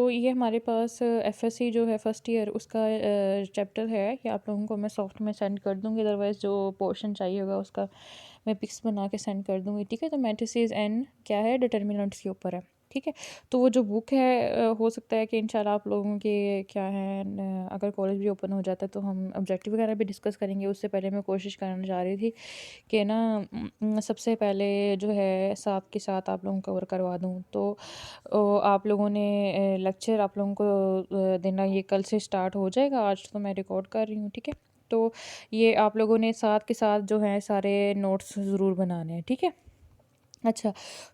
तो ये हमारे पास एफएससी जो है फर्स्ट ईयर उसका चैप्टर है। ये आप लोगों को मैं सॉफ्ट में सेंड कर दूँगी, अदरवाइज़ जो पोर्शन चाहिए होगा उसका मैं पिक्स बना के सेंड कर दूँगी, ठीक है। तो मैट्रिसेस एन क्या है, डिटर्मिनेंट्स के ऊपर है, ठीक है। तो वो जो बुक है हो सकता है कि इंशाल्लाह आप लोगों के क्या है अगर कॉलेज भी ओपन हो जाता है तो हम ऑब्जेक्टिव वगैरह भी डिस्कस करेंगे। उससे पहले मैं कोशिश करना चाह रही थी कि ना सबसे पहले जो है साथ के साथ आप लोगों को कवर करवा दूँ। तो आप लोगों ने लेक्चर आप लोगों को देना ये कल से स्टार्ट हो जाएगा। आज तो मैं रिकॉर्ड कर रही हूँ, ठीक है। तो ये आप लोगों ने साथ के साथ जो है सारे नोट्स ज़रूर बनाने हैं, ठीक है। अच्छा,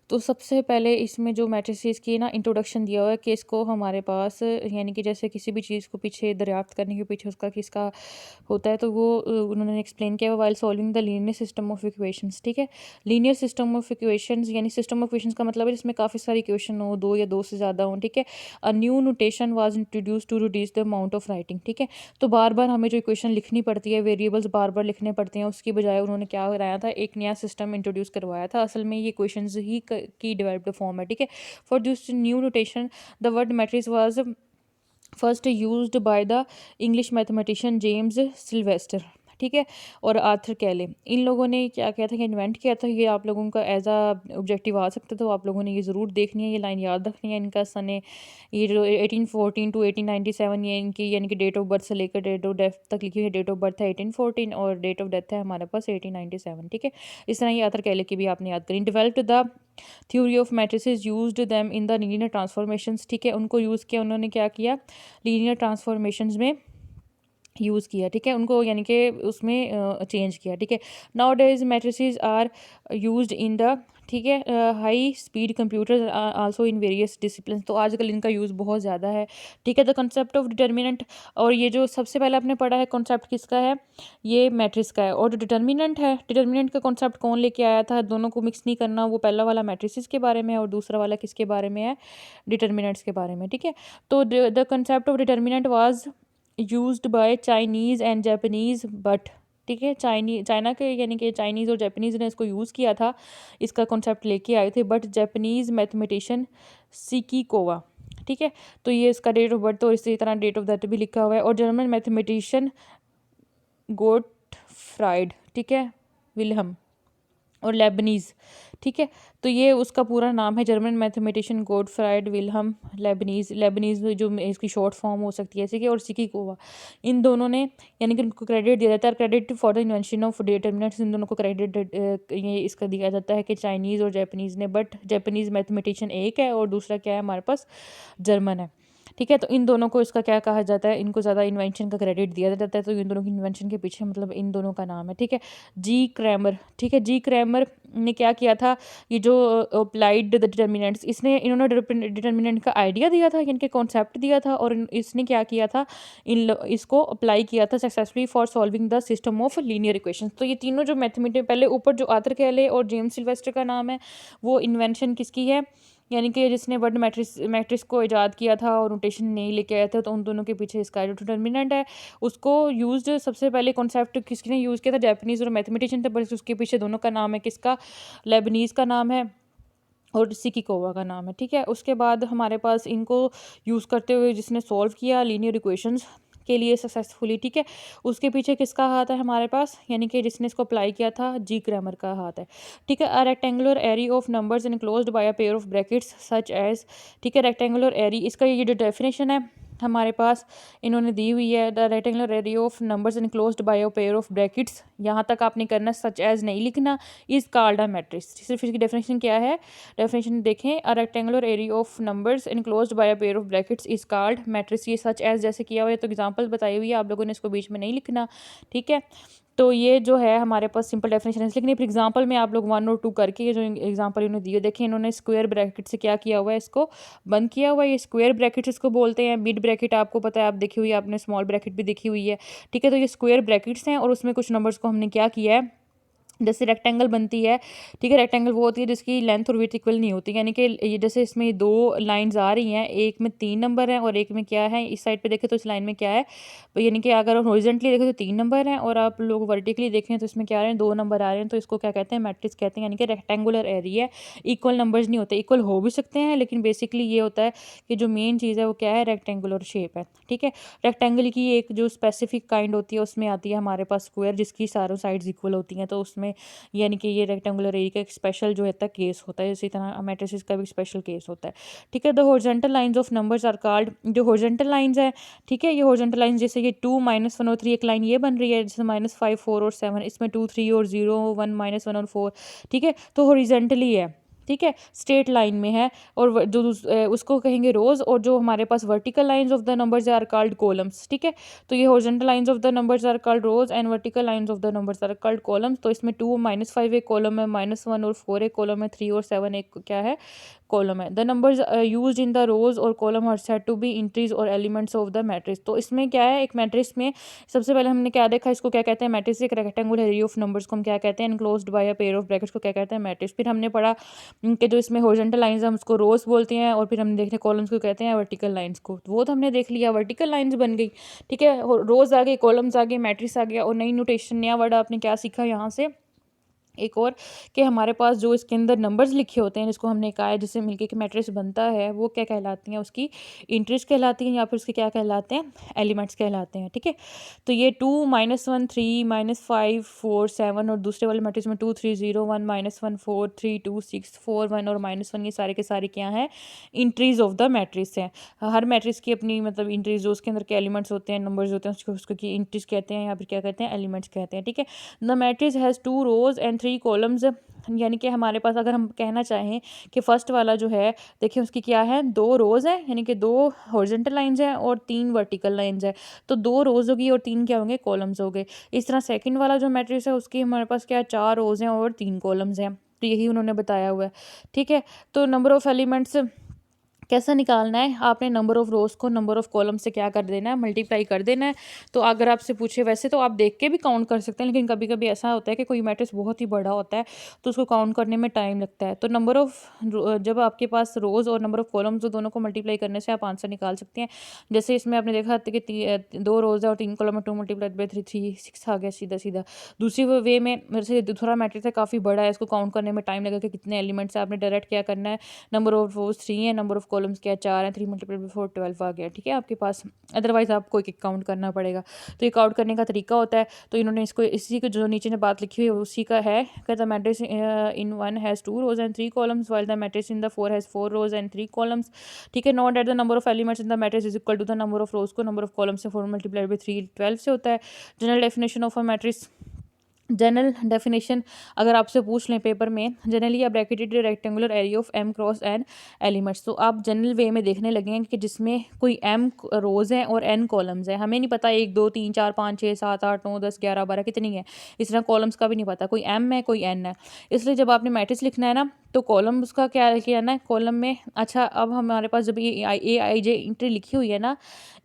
तो सबसे पहले इसमें जो मैट्रिसेस की ना इंट्रोडक्शन दिया हुआ है कि इसको हमारे पास यानी कि जैसे किसी भी चीज़ को पीछे दरियाफ्त करने के पीछे उसका किसका होता है, तो वो उन्होंने एक्सप्लेन किया हुआ while solving the linear system of equations, ठीक है। लीनियर सिस्टम ऑफ इक्वेशंस यानी सिस्टम ऑफ इक्वेशंस का मतलब है जिसमें काफ़ी सारी इक्वेशन हो, दो या दो से ज़्यादा हो, ठीक है। A new notation was introduced to reduce the amount of writing, ठीक है। तो बार बार हमें जो इक्वेशन लिखनी पड़ती है, वेरिएबल्स बार बार लिखने पड़ते हैं, उसकी बजाय उन्होंने क्या कराया था, एक नया सिस्टम इंट्रोड्यूस करवाया था। असल में ये इक्वेशंस ही की डेवलप्ड फॉर्म है, ठीक है। For this new notation the word matrix was first used by the English mathematician James Sylvester, ठीक है, और आर्थर कैले। इन लोगों ने क्या किया था कि इन्वेंट किया था। ये आप लोगों का एज आ ऑब्जेक्टिव आ सकता था, तो आप लोगों ने ये ज़रूर देखनी है, ये लाइन याद रखनी है। इनका सन है ये जो 1814 टू 1897, ये इनकी यानी कि डेट ऑफ बर्थ से लेकर डेट ऑफ डेथ तक लिखी हुई है। डेट ऑफ बर्थ है 1814 और डेट ऑफ डेथ है हमारे पास 1897, ठीक है। इस तरह ये आर्थर कैले की भी आपने याद करी। Developed the theory of matrices used them in the linear transformations, ठीक है। उनको यूज़ किया, उन्होंने क्या किया, लीनियर ट्रांसफॉर्मेशंस में यूज़ किया, ठीक है। उनको यानी कि उसमें चेंज किया, ठीक है। Nowadays matrices are used in the, ठीक है, high speed computers also in various discipline. तो आजकल इनका यूज़ बहुत ज़्यादा है, ठीक है। द कंसेप्ट ऑफ डिटर्मिनेंट, और ये जो सबसे पहले आपने पढ़ा है कॉन्सेप्ट किसका है, ये मैट्रिक्स का है। और जो डिटर्मिनेंट है, डिटर्मिनेंट का कॉन्सेप्ट कौन लेके आया था, दोनों को मिक्स नहीं करना। वो पहला वाला मैट्रिसेस के बारे में है और दूसरा वाला किसके बारे में है, डिटर्मिनेंट्स के बारे में, ठीक है। तो the concept of determinant was used by Chinese and Japanese but, ठीक है। चाइना के यानी कि चाइनीज़ और जापानीज़ ने इसको यूज़ किया था, इसका कॉन्सेप्ट लेके आए थे, बट जापानीज़ मैथमेटिशियन सिकिकोवा, ठीक है। तो ये इसका डेट ऑफ बर्थ और इसी तरह डेट ऑफ डेथ भी लिखा हुआ है। और जर्मन मैथमेटिशियन गोटफ्राइड, ठीक है, विल्हम, और लेबनीज़, ठीक है। तो ये उसका पूरा नाम है, German mathematician Gottfried Wilhelm Leibniz. Leibniz जो इसकी शॉर्ट फॉर्म हो सकती है, ठीक है। और सिकिकोवा, इन दोनों ने यानी कि उनको क्रेडिट दिया जाता है, credit for the invention of determinants. इन दोनों को क्रेडिट ये इसका दिया जाता है कि चाइनीज़ और जापानीज़ ने, बट जापानीज़ मैथमेटिशियन एक है और दूसरा क्या है हमारे पास, जर्मन है, ठीक है। तो इन दोनों को इसका क्या कहा जाता है, इनको ज़्यादा इन्वेंशन का क्रेडिट दिया जाता है। तो इन दोनों की इन्वेंशन के पीछे मतलब इन दोनों का नाम है, ठीक है, जी क्रैमर, ठीक है। जी क्रैमर ने क्या किया था, ये जो अप्लाइड द डिटर्मिनेंट्स, इन्होंने डिटर्मिनेंट का आइडिया दिया था, इनके कॉन्सेप्ट दिया था, और इसने क्या किया था, इसको अप्लाई किया था successfully for solving the system of linear equations. तो ये तीनों जो मैथमेटिक, पहले ऊपर जो आर्थर कैले और जेम्स सिल्वेस्टर का नाम है, वो इन्वेंशन किसकी है, यानी कि जिसने वर्ड मैट्रिक्स को ईजाद किया था और नोटेशन नहीं लेके आया था। तो उन दोनों के पीछे इसका जो डिटर्मिनेंट है उसको यूज्ड सबसे पहले कॉन्सेप्ट किसने यूज़ किया था, जापानीज़ और मैथमेटिशियन थे, बस उसके पीछे दोनों का नाम है किसका, लेबनीज़ का नाम है और सिकिकोवा का नाम है, ठीक है। उसके बाद हमारे पास इनको यूज़ करते हुए जिसने सॉल्व किया लीनियर इक्वेशंस के लिए सक्सेसफुली, ठीक है, उसके पीछे किसका हाथ है हमारे पास, यानी कि जिसने इसको अप्लाई किया था, जी क्रैमर का हाथ है, ठीक है। A rectangular array of numbers enclosed by a pair of brackets such as, ठीक है। रेक्टेंगुलर एरी, इसका ये जो डेफिनेशन है हमारे पास इन्होंने दी हुई है, the rectangular array of numbers enclosed by a pair of brackets, यहाँ तक आपने करना, सच एज नहीं लिखना, इज कॉल्ड अ मैट्रिक्स। सिर्फ इसकी डेफिनेशन क्या है, डेफिनेशन देखें, a rectangular area of numbers enclosed by a pair of brackets is called matrix. ये सच एज जैसे किया हुआ है, तो एग्जांपल बताई हुई है, आप लोगों ने इसको बीच में नहीं लिखना, ठीक है। तो ये जो है हमारे पास सिंपल डेफिनेशन है, लेकिन फिर एग्जांपल में आप लोग 1 और 2 करके ये जो एग्जांपल इन्होंने दिए, देखें इन्होंने स्क्वायर ब्रैकेट से क्या किया हुआ है, इसको बंद किया हुआ है। ये स्क्वायर ब्रैकेट इसको बोलते हैं। मिड ब्रैकेट आपको पता है, आप देखी हुई है, आपने स्मॉल ब्रैकेट भी देखी हुई है, ठीक है। तो ये स्क्वायर ब्रैकेट्स हैं और उसमें कुछ नंबर्स को हमने क्या किया है, जैसे रेक्टेंगल बनती है, ठीक है, रेक्टेंगल वो होती है जिसकी लेंथ और विड्थ इक्वल नहीं होती, यानी कि ये जैसे इसमें दो लाइंस आ रही हैं, एक में 3 नंबर हैं और एक में क्या है, इस साइड पे देखें तो इस लाइन में क्या है, यानी कि अगर हॉरिजॉन्टली देखें तो 3 नंबर हैं और आप लोग वर्टिकली देखें तो इसमें क्या आ रहे हैं, 2 नंबर आ रहे हैं। तो इसको क्या कहते हैं, मैट्रिक्स कहते हैं, यानी कि रेक्टेंगुलर एरिया। इक्वल नंबर्स नहीं होते, इक्वल हो भी सकते हैं लेकिन बेसिकली ये होता है कि जो मेन चीज़ है वो क्या है, रेक्टेंगुलर शेप है, ठीक है। रेक्टेंगल की एक जो स्पेसिफिक काइंड होती है उसमें आती है हमारे पास स्क्वायर, जिसकी चारों साइड्स इक्वल होती हैं, तो उसमें यानी कि ये रेक्टेंगुलर एरिया का एक स्पेशल जो होता है केस होता है, इसी तरह मैट्रिसेस का भी स्पेशल केस होता है, ठीक है। The horizontal lines of numbers are called, जो हॉरिजॉन्टल लाइंस है, ठीक है, ये हॉरिजॉन्टल लाइंस जैसे ये 2 -1 और 3, एक लाइन ये बन रही है जैसे -5 4 और 7, इसमें 2 3 और 0 1 -1 और 4, ठीक है, तो हॉरिजॉन्टली है, ठीक है, स्ट्रेट लाइन में है। और उसको कहेंगे रोज, और जो हमारे पास vertical lines of the numbers are called columns, ठीक है। तो ये horizontal lines of the numbers are called rows and vertical lines of the numbers are called columns. तो इसमें 2 -5 एक कॉलम है, -1 और 4 एक कॉलम है, 3 और 7 एक क्या है, कॉलम है। The numbers used in the rows और column are said to be entries और एलिमेंट्स ऑफ द मैट्रिक्स। तो इसमें क्या है, एक मैट्रिक्स में सबसे पहले हमने क्या देखा, इसको क्या कहते हैं, मैट्रिक्स। एक रेक्टेंगुलर एरिया ऑफ नंबर्स को हम क्या कहते हैं, enclosed bye a pair of brackets को क्या कहते हैं, मैट्रिक्स। फिर हमने पढ़ा कि जो इसमें हॉरिजॉन्टल लाइंस हम उसको रोज बोलते हैं, और फिर हमने देख लिया कॉलम्स को कहते हैं वर्टिकल लाइंस को, वो तो हमने देख लिया, वर्टिकल लाइंस बन गई, ठीक है, रोज आ गए, कॉलम्स आ गए, मैट्रिक्स आ गया। और नई नोटेशन, नया वर्ड आपने क्या सीखा यहाँ से, एक और, कि हमारे पास जो इसके अंदर नंबर्स लिखे होते हैं जिसको हमने कहा है जिससे मिलके कि मैट्रिक्स बनता है, वो क्या कहलाती हैं, उसकी इंट्रीज कहलाती हैं, या फिर उसके क्या कहलाते हैं, एलिमेंट्स कहलाते हैं, ठीक है। तो ये 2 -1 3 -5 4 7, और दूसरे वाले मैट्रिक्स में 2 3 0 1 -1 4 3 2 6 4 1 और -1, ये सारे के सारे क्या हैं, इंट्रीज ऑफ द मैट्रिक्स हैं। हर मैट्रिक्स की अपनी मतलब इंट्रीज, जो उसके अंदर के एलिमेंट्स होते हैं, नंबर्स होते हैं, उसको की इंट्रीज कहते हैं, या फिर क्या कहते हैं, एलिमेंट्स कहते हैं, ठीक है। The matrix has 2 rows and 3 columns, यानी कि हमारे पास अगर हम कहना चाहें कि फर्स्ट वाला जो है, देखिए उसकी क्या है, 2 रोज है, यानी कि 2 हॉरिजॉन्टल लाइंस हैं और 3 वर्टिकल लाइंस है, तो 2 रोज होगी और 3 क्या होंगे, कॉलम्स हो गए। इस तरह सेकंड वाला जो मैट्रिक्स है उसकी हमारे पास क्या है, 4 रोज हैं और 3 कॉलम्स हैं, तो यही उन्होंने बताया हुआ है, ठीक है। तो नंबर ऑफ एलिमेंट्स कैसा निकालना है, आपने नंबर ऑफ रोज को नंबर ऑफ कॉलम से क्या कर देना है, मल्टीप्लाई कर देना है। तो अगर आपसे पूछे, वैसे तो आप देख के भी काउंट कर सकते हैं, लेकिन कभी कभी ऐसा होता है कि कोई मैट्रिक्स बहुत ही बड़ा होता है तो उसको काउंट करने में टाइम लगता है। तो नंबर ऑफ, जब आपके पास रोज और नंबर ऑफ कॉलम्स, तो दोनों को मल्टीप्लाई करने से आप आंसर निकाल सकते हैं। जैसे इसमें आपने देखा था कि 2 रोज है और 3 कॉलम है, 2 × 3 3 6 आ गया सीधा सीधा। दूसरी वे में वैसे दूसरा मैट्रिक्स है, काफ़ी बड़ा है, इसको काउंट करने में टाइम लगेगा, कितने एलिमेंट्स है, आपने डायरेक्ट क्या करना है, नंबर ऑफ रोज 3 है, नंबर ऑफ कॉलम्स क्या 4 है, 3 × 4 12 आ गया, ठीक है आपके पास। अदरवाइज आपको एक काउंट करना पड़ेगा। तो ये काउंट करने का तरीका होता है, तो इन्होंने इसको इसी को जो नीचे ने बात लिखी हुई है उसी का है, the matrix in 1 has 2 rows and 3 columns while the matrix in the 4 has 4 rows and 3 columns, ठीक है। Note that the number of elements in the matrix is equal to the number of rows को number of columns से 4 × 3 12 से होता है। General definition of a matrix, general definition अगर आपसे पूछ लें पेपर में, generally a bracketed rectangular area of m cross n elements, तो आप जनरल वे में देखने लगेंगे कि जिसमें कोई m रोज़ हैं और n कॉलम्स हैं। हमें नहीं पता 1 2 3 4 5 6 7 8 9 10 11 12 कितनी है, इस तरह कॉलम्स का भी नहीं पता, कोई m है कोई n है। इसलिए जब आपने मैट्रिक्स लिखना है ना, तो कॉलम उसका क्या लिखना है, कॉलम में, अच्छा अब हमारे पास जब ये ए आई जे इंट्री लिखी हुई है ना,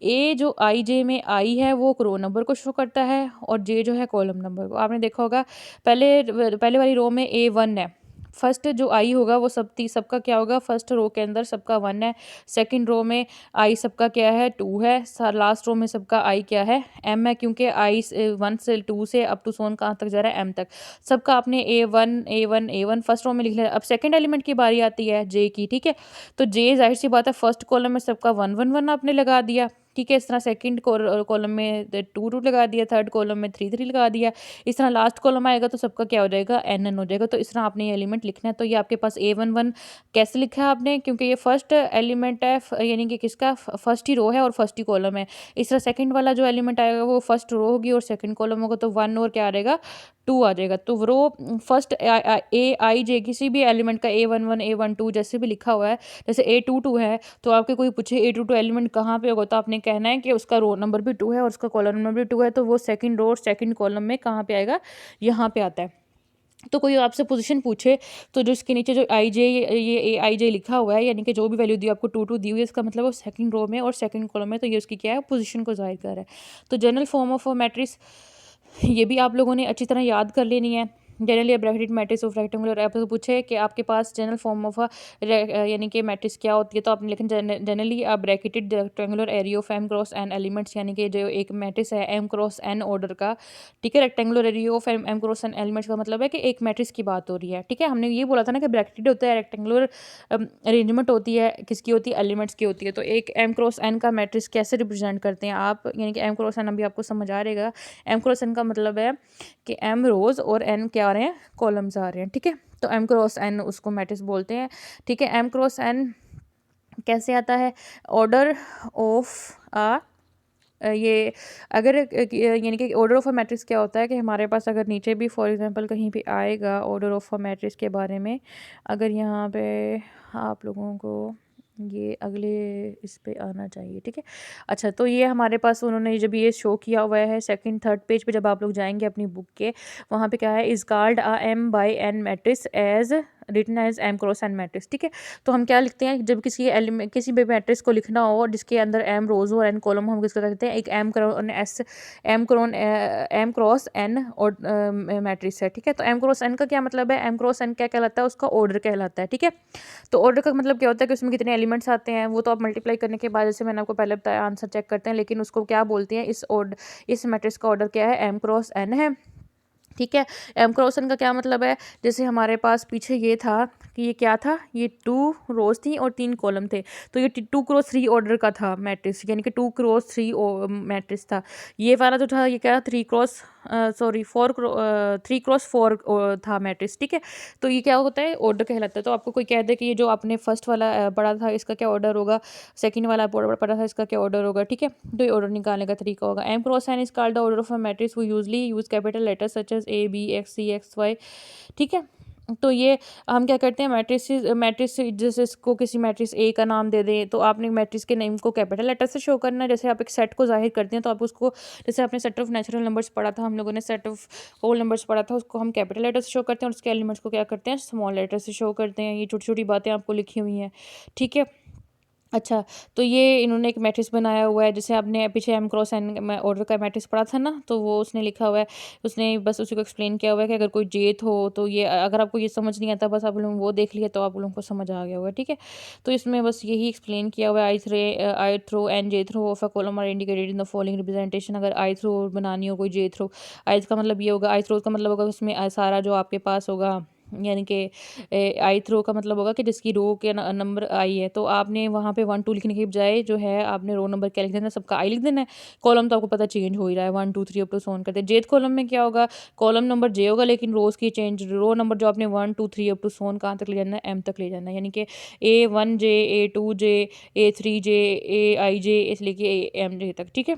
ए जो आई जे में आई है वो रो नंबर को शो करता है, और जे जो है कॉलम नंबर को। आपने देखा होगा पहले वाली रो में A1 है, फर्स्ट जो आई होगा वो सबका क्या होगा, फर्स्ट रो के अंदर सबका 1 है, सेकंड रो में आई सबका क्या है 2 है, लास्ट रो में सबका आई क्या है m है, क्योंकि आई 1 से 2 से अप टू सोन कहाँ तक जा रहा है m तक, सबका आपने A1 फर्स्ट रो में लिख लिया। अब सेकंड एलिमेंट की बारी आती है जे की, ठीक है। तो जे जाहिर सी बात है फर्स्ट कॉलम में सबका 1 1 1 आपने लगा दिया, ठीक है। इस तरह सेकंड कॉलम में 2 2 लगा दिया, थर्ड कॉलम में 3 3 लगा दिया। इस तरह लास्ट कॉलम आएगा तो सबका क्या हो जाएगा, n हो जाएगा। तो इस तरह आपने ये एलिमेंट लिखना है। तो ये आपके पास A11 कैसे लिखा है आपने, क्योंकि ये फर्स्ट एलिमेंट है, यानी कि किसका, फर्स्ट ही रो है और फर्स्ट ही कॉलम है। इस तरह सेकंड वाला जो एलिमेंट आएगा वो फर्स्ट रो होगी और सेकंड कॉलम होगा, तो 1 और क्या आ जाएगा 2 आ जाएगा। तो रो फर्स्ट ए आई जे किसी भी एलिमेंट का A11 A12 जैसे भी लिखा हुआ है, जैसे A22 है, तो आपके कोई पूछे A22 एलिमेंट कहाँ पे होगा, तो आपने कहना है कि उसका रो नंबर भी 2 है और उसका कॉलम नंबर भी 2 है, तो वो सेकंड रो और सेकंड कॉलम में कहाँ पे आएगा, यहाँ पे आता है। तो कोई आपसे पोजीशन पूछे तो जो इसके नीचे जो आई जे, ये ए आई जे लिखा हुआ है, यानी कि जो भी वैल्यू दी आपको 2 2 दी हुई है, इसका मतलब वो सेकंड रो में और सेकंड कॉलम में, तो ये उसकी क्या है, पोजीशन को जाहिर कर रहा है। तो जनरल फॉर्म ऑफ मैट्रिक्स ये भी आप लोगों ने अच्छी तरह याद कर लेनी है। Generally bracketed matrix of rectangular, आपको पूछे कि आपके पास जनरल फॉर्म ऑफ यानी कि मैट्रिक्स क्या होती है, तो आपने लिखा generally a bracketed rectangular area of m cross n elements, यानी कि जो एक मैट्रिक्स है एम क्रॉस एन ऑर्डर का, ठीक है। Rectangular area of m cross n elements का मतलब है कि एक मैट्रिक्स की बात हो रही है, ठीक है। हमने ये बोला था ना कि ब्रैकेटेड होता है, रेक्टेंगुलर अरेंजमेंट होती है, किसकी होती है, एलिमेंट्स की होती है। तो एक एम क्रॉस एन का मैट्रिक्स कैसे रिप्रेजेंट करते हैं आप, यानी कि एम क्रॉस एन अभी आपको समझ आ रहेगा। एम क्रॉस एन का मतलब है कि एम रोज और एन क्या आ रहे हैं, कॉलम्स आ रहे हैं, ठीक है। तो एम क्रॉस एन उसको मैट्रिक्स बोलते हैं, ठीक है। एम क्रॉस एन कैसे आता है, ऑर्डर ऑफ ये अगर यानी कि ऑर्डर ऑफ अ मैट्रिक्स क्या होता है कि हमारे पास अगर नीचे भी फॉर एग्जांपल कहीं पे आएगा ऑर्डर ऑफ अ मैट्रिक्स के बारे में, अगर यहाँ पे आप लोगों को ये अगले इस पे आना चाहिए, ठीक है। अच्छा, तो ये हमारे पास उन्होंने जब ये शो किया हुआ है सेकंड थर्ड पेज पे, जब आप लोग जाएंगे अपनी बुक के, वहाँ पे क्या है, is called a m by n matrix as written as m cross n matrix, ठीक है। तो हम क्या लिखते हैं जब किसी एलिमेंट किसी भी मैट्रिक्स को लिखना हो और जिसके अंदर एम रोज हो और एन कॉलम, हम किसको कहते हैं, एक एम क्रॉस एन और मैट्रिक्स है, ठीक है। तो एम क्रॉस एन का क्या मतलब है, एम क्रॉस एन क्या कहलाता है, उसका ऑर्डर कहलाता है, ठीक है। तो ऑर्डर का मतलब क्या होता है कि उसमें कितने एलिमेंट्स आते हैं, वो तो आप मल्टीप्लाई करने के बाद, जैसे मैंने आपको पहले बताया, आंसर चेक करते हैं, लेकिन उसको क्या बोलते हैं, इस मैट्रिक्स का ऑर्डर क्या है, एम क्रॉस एन है, ठीक है। एम क्रॉस एन का क्या मतलब है, जैसे हमारे पास पीछे ये था कि ये क्या था, ये 2 रोज थी और 3 कॉलम थे, तो ये 2 क्रॉस 3 ऑर्डर का था मैट्रिक्स, यानी कि 2 क्रॉस 3 मैट्रिक्स था। ये वाला जो था ये क्या, 3 क्रॉस 4 था मैट्रिक्स, ठीक है। तो ये क्या होता है, ऑर्डर कहलाता है। तो आपको कोई कह दे कि ये जो आपने फर्स्ट वाला पढ़ा था इसका क्या ऑर्डर होगा, सेकंड वाला पढ़ा था इसका क्या ऑर्डर होगा, ठीक है। तो ये ऑर्डर निकालने का तरीका होगा। M cross N is called the order of a matrix, वो usually use capital letters such as A B X C X Y, ठीक है। तो ये हम क्या करते हैं, मैट्रिक्स जैसे इसको किसी मैट्रिक्स ए का नाम दे दें, तो आपने मैट्रिक्स के नेम को कैपिटल लेटर से शो करना है। जैसे आप एक सेट को जाहिर करते हैं तो आप उसको, जैसे आपने सेट ऑफ नेचुरल नंबर्स पढ़ा था, हम लोगों ने सेट ऑफ होल नंबर्स पढ़ा था, उसको हम कैपिटल लेटर से शो करते हैं और उसके एलिमेंट्स को क्या करते हैं, स्मॉल लेटर से शो करते हैं। ये छोटी छोटी बातें आपको लिखी हुई हैं, ठीक है। अच्छा, तो ये इन्होंने एक मैट्रिक्स बनाया हुआ है, जैसे आपने पीछे एम क्रॉस एन ऑर्डर का मैट्रिक्स पढ़ा था ना, तो वो उसने लिखा हुआ है, उसने बस उसी को एक्सप्लेन किया हुआ है कि अगर कोई जेथ हो तो ये, अगर आपको ये समझ नहीं आता, बस आप लोग वो देख लिया तो आप लोगों को समझ आ गया होगा, ठीक है। तो इसमें बस यही एक्सप्लेन किया हुआ है, i th row and j th row of a column are indicated in the following representation. अगर आई थ्रो बनानी हो कोई जे थ्रो, आई का मतलब ये होगा, आई थ्रो का मतलब होगा उसमें सारा जो आपके पास होगा, यानी कि आई थ्रो का मतलब होगा कि जिसकी रो के नंबर आई है, तो आपने वहाँ पे 1 2 लिखने के बजाय जो है आपने रो नंबर क्या लिख देना, सबका आई लिख देना है। कॉलम तो आपको पता चेंज हो ही रहा है, 1 2 3 अप टू सो ऑन करते हैं। जेथ कॉलम में क्या होगा, कॉलम नंबर जे होगा लेकिन रोज की चेंज, रो नंबर जो आपने 1 2 3 अप टू सो ऑन कहाँ तक ले जाना है, एम तक ले जाना है, यानी कि A1J A2J A3J AIJ इसलिए कि AMJ तक, ठीक है।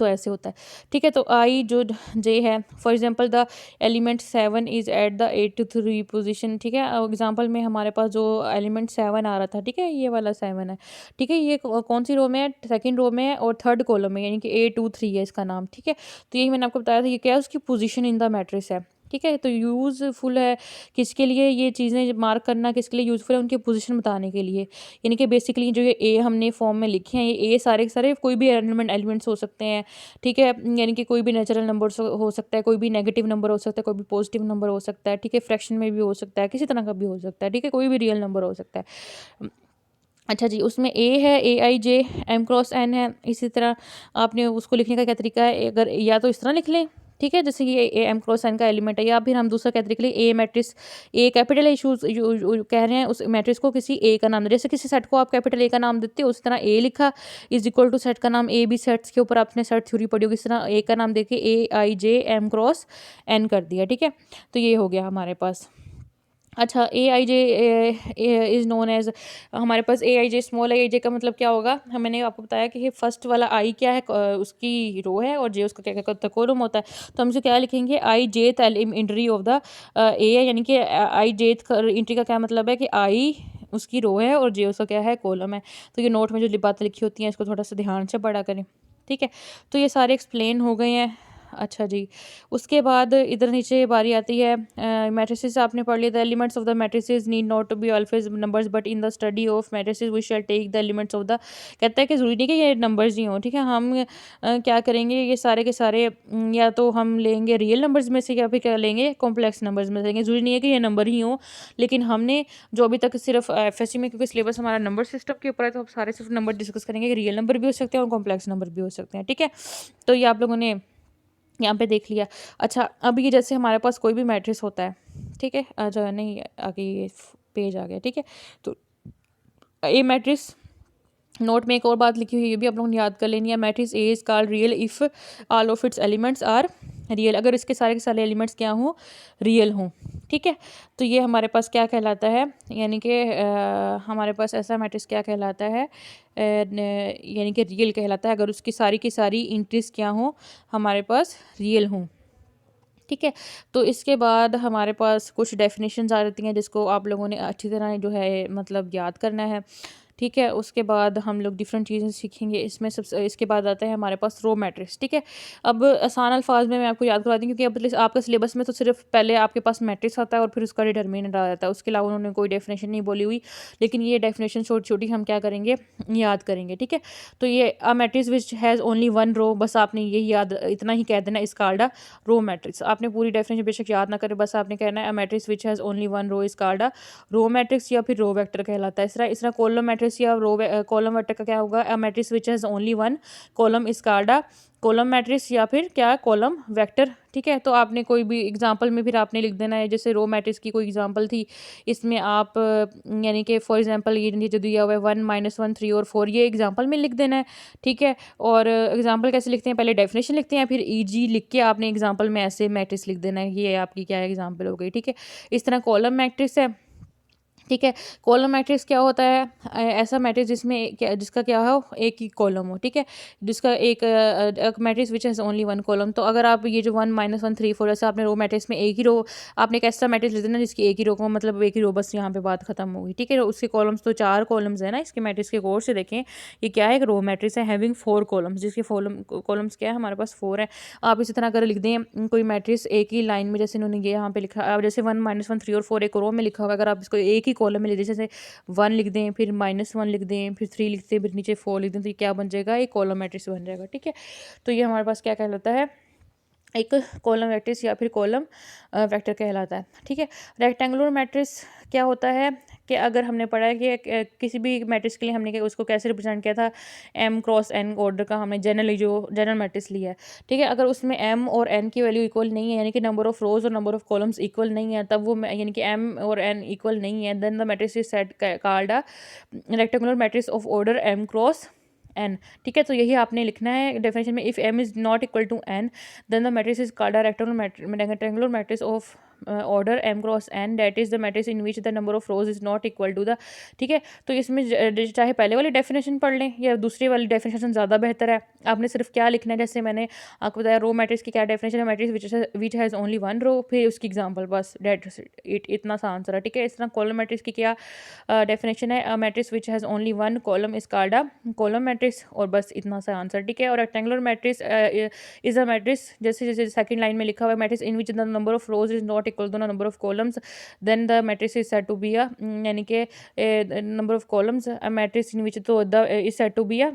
तो ऐसे होता है, ठीक है। तो आई जो जे है, for example the element 7 is at the 83 position, ठीक है। एग्जांपल में हमारे पास जो एलिमेंट 7 आ रहा था, ठीक है, ये वाला 7 है, ठीक है। ये कौन सी रो में है, सेकंड रो में है और थर्ड कॉलम में, यानी कि A23 है इसका नाम, ठीक है। तो यही मैंने आपको बताया था, ये क्या है, उसकी पोजीशन इन द मैट्रिक्स है, ठीक है। तो यूज़फुल है किसके लिए, ये चीज़ें मार्क करना किसके लिए यूज़फुल है, उनकी पोजीशन बताने के लिए। यानी कि बेसिकली जो ये ए हमने फॉर्म में लिखे हैं, ये ए सारे के सारे कोई भी एलिमेंट्स हो सकते हैं, ठीक है। यानी कि कोई भी नेचुरल नंबर हो सकता है, कोई भी नेगेटिव नंबर हो सकता है, कोई भी पॉजिटिव नंबर हो सकता है, ठीक है। फ्रैक्शन में भी हो सकता है, किसी तरह का भी हो सकता है, ठीक है। कोई भी रियल नंबर हो सकता है। अच्छा जी, उसमें ए है, AIJ एम क्रॉस एन है। इसी तरह आपने उसको लिखने का क्या तरीका है, अगर या तो इस तरह लिख लें, ठीक है, जैसे ये एम क्रॉस एन का एलिमेंट है, या फिर हम दूसरा क्या तरीका लिख A matrix, A capital A शूज कह रहे हैं उस मैट्रिक्स को किसी ए का नाम, जैसे किसी सेट को आप कैपिटल ए का नाम देते हो उसी तरह ए लिखा इज इक्वल टू सेट का नाम, ए बी सेट्स के ऊपर आपने सेट थ्योरी पढ़ी होगी, इस तरह ए का नाम देके AIJ एम क्रॉस एन कर दिया, ठीक है। तो ये हो गया हमारे पास। अच्छा, AIJ इज़ नोन एज, हमारे पास AIJ स्मॉल AIJ का मतलब क्या होगा, मैंने आपको बताया कि ये फर्स्ट वाला आई क्या है, उसकी रो है, और जे उसका क्या क्या होता है, कॉलम होता है। तो हम इसे क्या लिखेंगे, आई जेथ एंट्री ऑफ द ए है, यानी कि आई जेथ एंट्री का क्या मतलब है कि आई उसकी रो है और जे उसका क्या है, कॉलम है। तो ये नोट में जो बातें लिखी होती हैं इसको थोड़ा सा ध्यान से पढ़ा करें, ठीक है। तो ये सारे एक्सप्लेन हो गए हैं। अच्छा जी, उसके बाद इधर नीचे बारी आती है मैट्रिसेस आपने पढ़ लिया। The elements of the matrices need not to be always numbers but in the study of matrices we shall take the elements of the, कहता है कि ज़रूरी नहीं कि ये नंबर्स ही हों, ठीक है। हम क्या करेंगे, ये सारे के सारे या तो हम लेंगे रियल नंबर्स में से या फिर क्या लेंगे, कॉम्प्लेक्स नंबर्स में से लेंगे। ज़रूरी नहीं है कि ये नंबर ही हों, लेकिन हमने जो अभी तक सिर्फ एफएससी में, क्योंकि सिलेबस हमारा नंबर सिस्टम के ऊपर है, तो हम सारे सिर्फ नंबर डिस्कस करेंगे कि रियल नंबर भी हो सकते हैं और कॉम्प्लेक्स नंबर भी हो सकते हैं, ठीक है। तो ये आप लोगों ने यहाँ पे देख लिया। अच्छा, अब ये जैसे हमारे पास कोई भी मैट्रिक्स होता है, ठीक है, अच्छा नहीं आगे ये पेज आ गया, ठीक है। तो ए मैट्रिक्स, नोट में एक और बात लिखी हुई है, ये भी आप लोगों ने याद कर लेनी है। Matrix A is called real if all of its elements are real, अगर इसके सारे के सारे एलिमेंट्स क्या हों, रियल हों, ठीक है। तो ये हमारे पास क्या कहलाता है, यानी कि हमारे पास ऐसा मैट्रिक्स क्या कहलाता है, यानी कि रियल कहलाता है, अगर उसकी सारी की सारी एंट्रीज क्या हों, हमारे पास रियल हों, ठीक है। तो इसके बाद हमारे पास कुछ डेफिनेशंस आ जाती हैं जिसको आप लोगों ने अच्छी तरह जो है मतलब याद करना है, ठीक है। उसके बाद हम लोग डिफरेंट चीज़ें सीखेंगे। इसमें सबसे इसके बाद आता है हमारे पास रो मैट्रिक्स, ठीक है। अब आसान अल्फाज में मैं आपको याद करवा दी, क्योंकि अब आपका सिलेबस में तो सिर्फ पहले आपके पास मैट्रिक्स आता है और फिर उसका डिटर्मिनेंट आ जाता है, उसके अलावा उन्होंने कोई डेफिनेशन नहीं बोली हुई, लेकिन ये डेफिनेशन छोटी छोटी हम क्या करेंगे, याद करेंगे, ठीक है। तो ये a matrix which has only one row, बस आपने यही याद इतना ही कह देना, इस कॉल्ड अ रो मैट्रिक्स। आपने पूरी डेफिनेशन बेशक याद ना करें, बस आपने कहना है a matrix which has only one row is called a row matrix या फिर रो वेक्टर कहलाता है। इस तरह कॉलम मैट्रिक्स या कॉलम वेक्टर का क्या होगा, a matrix which has only one column is called a column matrix या फिर क्या, कॉलम वेक्टर, ठीक है। तो आपने कोई भी एग्जांपल में फिर आपने लिख देना है, जैसे रो मैट्रिक्स की कोई एग्जांपल थी, इसमें आप यानी कि फॉर एग्जांपल ये जो दिया हुआ है 1 -1 3 और 4, ये एग्जांपल में लिख देना है, ठीक है। और एग्जांपल कैसे लिखते हैं, पहले डेफिनेशन लिखते हैं, फिर ईजी लिख के आपने एग्जांपल में ऐसे मैट्रिक्स लिख देना है, ये आपकी क्या एग्जांपल हो गई, ठीक है। इस तरह कॉलम मैट्रिक्स है, ठीक है। कॉलम मैट्रिक्स क्या होता है, ऐसा मैट्रिक्स जिसमें जिसका क्या हो, एक ही कॉलम हो, ठीक है, जिसका एक matrix which has only one column. तो अगर आप ये जो 1 -1 3 4 जैसे आपने रो मैट्रिक्स में एक ही रो, आपने एक ऐसा मैट्रिक्स लिख देना जिसकी एक ही रो को, मतलब एक ही रो, बस यहाँ पे बात खत्म होगी, ठीक है। उसके कॉलम्स तो 4 कॉलम्स है ना, इसके मैट्रिक्स के कोर्स से देखें, ये क्या है, एक रो मैट्रिक्स है हैविंग 4 कॉलम्स, जिसके कॉलम्स क्या है, हमारे पास 4 है। आप इसी तरह अगर लिख दें कोई मैट्रिक्स एक ही लाइन में, जैसे इन्होंने ये यहाँ पे लिखा, अब जैसे 1 -1 3 और 4 एक रो में लिखा हुआ है, अगर आप इसको एक ही कॉलम में लिख दें, जैसे 1 लिख दें, फिर -1 लिख दें, फिर 3 लिख दें, फिर नीचे 4 लिख दें, तो ये क्या बन जाएगा, एक कॉलम मैट्रिक्स बन जाएगा, ठीक है। तो ये हमारे पास क्या कहलाता है, एक कॉलम मैट्रिक्स या फिर कॉलम वेक्टर कहलाता है, ठीक है। रेक्टेंगुलर मैट्रिक्स क्या होता है कि अगर हमने पढ़ा है कि किसी भी मैट्रिक्स के लिए हमने उसको कैसे रिप्रेजेंट किया था, m क्रॉस n ऑर्डर का हमने जनरल मैट्रिक्स लिया है, ठीक है। अगर उसमें m और n की वैल्यू इक्वल नहीं है, यानी कि नंबर ऑफ रोज और नंबर ऑफ कॉलम्स इक्वल नहीं है, तब वो यानी कि m और n इक्वल नहीं है, then the matrix is set called a rectangular matrix of order m cross n, ठीक है। तो यही आपने लिखना है डेफिनेशन में, if m is not equal to n then the matrix is called a rectangular matrix of order m cross n, that is the matrix in which the number of rows is not equal to the, ठीक है। तो इसमें चाहे पहले वाली definition पढ़ लें या दूसरी वाली डेफिनेशन ज़्यादा बेहतर है, आपने सिर्फ क्या लिखना है, जैसे मैंने आपको बताया रो मैट्रिक्स की क्या डेफिनेशन है, matrix which has only one row, फिर उसकी एग्जांपल, बस डेट इतना सा आंसर है, ठीक है। इस तरह कॉलम मैट्रिक्स की क्या डेफिनेशन है, matrix which has only one column is called a column matrix, और बस इतना सा आंसर, ठीक है। और rectangular matrix is a matrix, जैसे जैसे सेकंड लाइन में लिखा हुआ है, matrix in which the number of rows is not equal to the number of columns, then the matrix is said to be a, यानी कि number of columns, a matrix in which, तो the is said to be a,